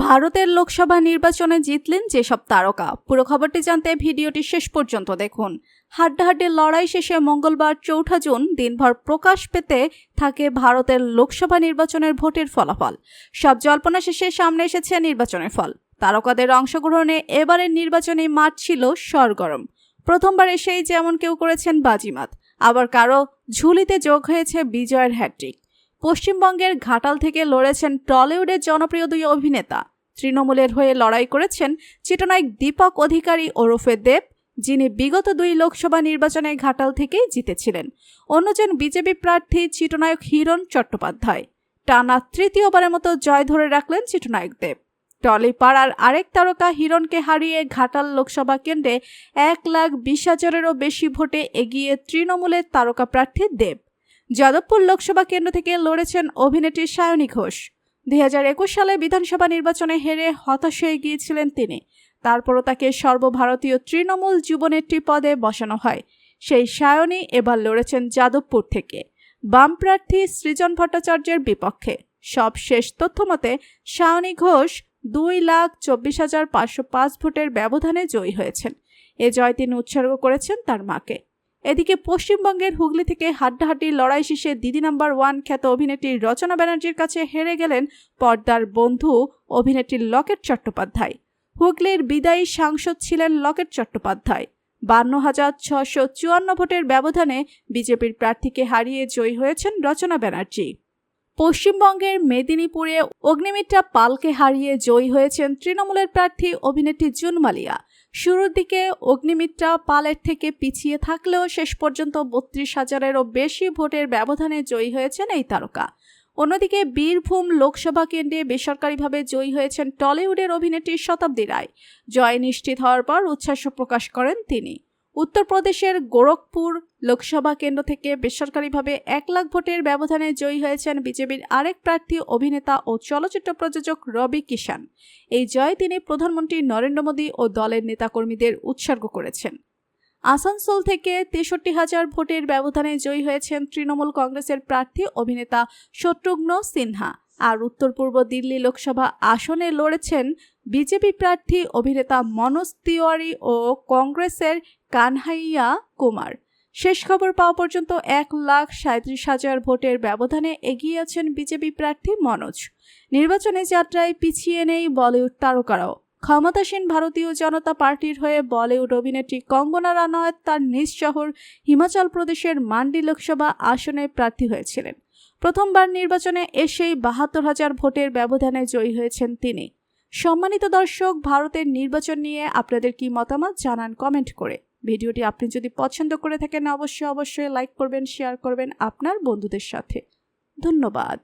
ভারতের লোকসভা নির্বাচনে জিতলেন যেসব তারকা, পুরো খবরটি জানতে ভিডিওটি শেষ পর্যন্ত দেখুন। হাড্ডাহাড্ডি লড়াই শেষে মঙ্গলবার 4 জুন দিনভর প্রকাশ পেতে থাকে ভারতের লোকসভা নির্বাচনের ভোটের ফলাফল। সব জল্পনা শেষে সামনে এসেছে নির্বাচনের ফল। তারকাদের অংশগ্রহণে এবারের নির্বাচনী মাঠ ছিল সরগরম। প্রথমবার এসেই যেমন কেউ করেছেন বাজিমাত, আবার কারো ঝুলিতে যোগ হয়েছে বিজয়ের হ্যাট্রিক। পশ্চিমবঙ্গের ঘাটাল থেকে লড়েছেন টলিউডের জনপ্রিয় দুই অভিনেতা। তৃণমূলের হয়ে লড়াই করেছেন চিত্রনায়ক দীপক অধিকারী ওরফে দেব, যিনি বিগত 2 লোকসভা নির্বাচনে ঘাটাল থেকেই জিতেছিলেন। অন্যজন বিজেপি প্রার্থী চিত্রনায়ক হিরণ চট্টোপাধ্যায়। টানা তৃতীয়বারের মতো জয় ধরে রাখলেন চিত্রনায়ক দেব। টলিপাড়ার আরেক তারকা হিরণকে হারিয়ে ঘাটাল লোকসভা কেন্দ্রে 1,20,000-এরও বেশি ভোটে এগিয়ে তৃণমূলের তারকা প্রার্থী দেব। যাদবপুর লোকসভা কেন্দ্র থেকে লড়েছেন অভিনেত্রী সায়নী ঘোষ। 2021 সালে বিধানসভা নির্বাচনে হেরে হতাশ হয়ে গিয়েছিলেন তিনি। তারপরও তাকে সর্বভারতীয় তৃণমূল যুবনেত্রী পদে বসানো হয়। সেই সায়নী এবার লড়েছেন যাদবপুর থেকে বাম প্রার্থী সৃজন ভট্টাচার্যের বিপক্ষে। সবশেষ তথ্যমতে সায়নী ঘোষ 2,24,505 ভোটের ব্যবধানে জয়ী হয়েছেন। এ জয় তিনি উৎসর্গ করেছেন তার মাকে। এদিকে পশ্চিমবঙ্গের হুগলি থেকে হাড্ডাহাড্ডি লড়াই শেষে দিদি নাম্বার 1 খ্যাত অভিনেত্রী রচনা ব্যানার্জির কাছে হেরে গেলেন পর্দার বন্ধু অভিনেত্রী লকেট চট্টোপাধ্যায়। হুগলির বিদায়ী সাংসদ ছিলেন লকেট চট্টোপাধ্যায়। 52,654 ভোটের ব্যবধানে বিজেপির প্রার্থীকে হারিয়ে জয়ী হয়েছেন রচনা ব্যানার্জি। পশ্চিমবঙ্গের মেদিনীপুরে অগ্নিমিত্রা পালকে হারিয়ে জয়ী হয়েছেন তৃণমূলের প্রার্থী অভিনেত্রী জুন মালিয়া। শুরুর দিকে অগ্নিমিত্রা পালের থেকে পিছিয়ে থাকলেও শেষ পর্যন্ত 32,000-এরও বেশি ভোটের ব্যবধানে জয়ী হয়েছেন এই তারকা। অন্যদিকে বীরভূম লোকসভা কেন্দ্রে বেসরকারিভাবে জয়ী হয়েছেন টলিউডের অভিনেত্রী শতাব্দী রায়। জয় নিশ্চিত হওয়ার পর উচ্ছ্বাস প্রকাশ করেন তিনি। উত্তরপ্রদেশের গোরখপুর লোকসভা কেন্দ্র থেকে বেসরকারিভাবে 1 লাখ ভোটের ব্যবধানে জয়ী হয়েছেন বিজেপির আরেক প্রার্থী অভিনেতা ও চলচ্চিত্র প্রযোজক রবি কিষান। এই জয় তিনি প্রধানমন্ত্রী নরেন্দ্র মোদী ও দলের নেতাকর্মীদের উৎসর্গ করেছেন। আসানসোল থেকে 63,000 ভোটের ব্যবধানে জয়ী হয়েছেন তৃণমূল কংগ্রেসের প্রার্থী অভিনেতা শত্রুঘ্ন সিনহা। আর উত্তর পূর্ব দিল্লি লোকসভা আসনে লড়েছেন বিজেপি প্রার্থী অভিনেতা মনোজ তিওয়ারি ও কংগ্রেসের কানহাইয়া কুমার। শেষ খবর পাওয়া পর্যন্ত 1,37,000 ভোটের ব্যবধানে এগিয়ে আছেন বিজেপি প্রার্থী মনোজ। নির্বাচনী যাত্রায় পিছিয়ে নেই বলিউড তারকারাও। ক্ষমতাসীন ভারতীয় জনতা পার্টির হয়ে বলিউড অভিনেত্রী কঙ্গনা রানাওয়াত তার নিজ শহর হিমাচল প্রদেশের মান্ডি লোকসভা আসনে প্রার্থী হয়েছিলেন। প্রথমবার নির্বাচনে এসেই 72,000 ভোটের ব্যবধানে জয়ী হয়েছেন তিনি। সম্মানিত দর্শক, ভারতের নির্বাচন নিয়ে আপনাদের কি মতামত জানান কমেন্ট করে। ভিডিওটি আপনি যদি পছন্দ করে থাকেন অবশ্যই লাইক করবেন, শেয়ার করবেন আপনার বন্ধুদের সাথে। ধন্যবাদ।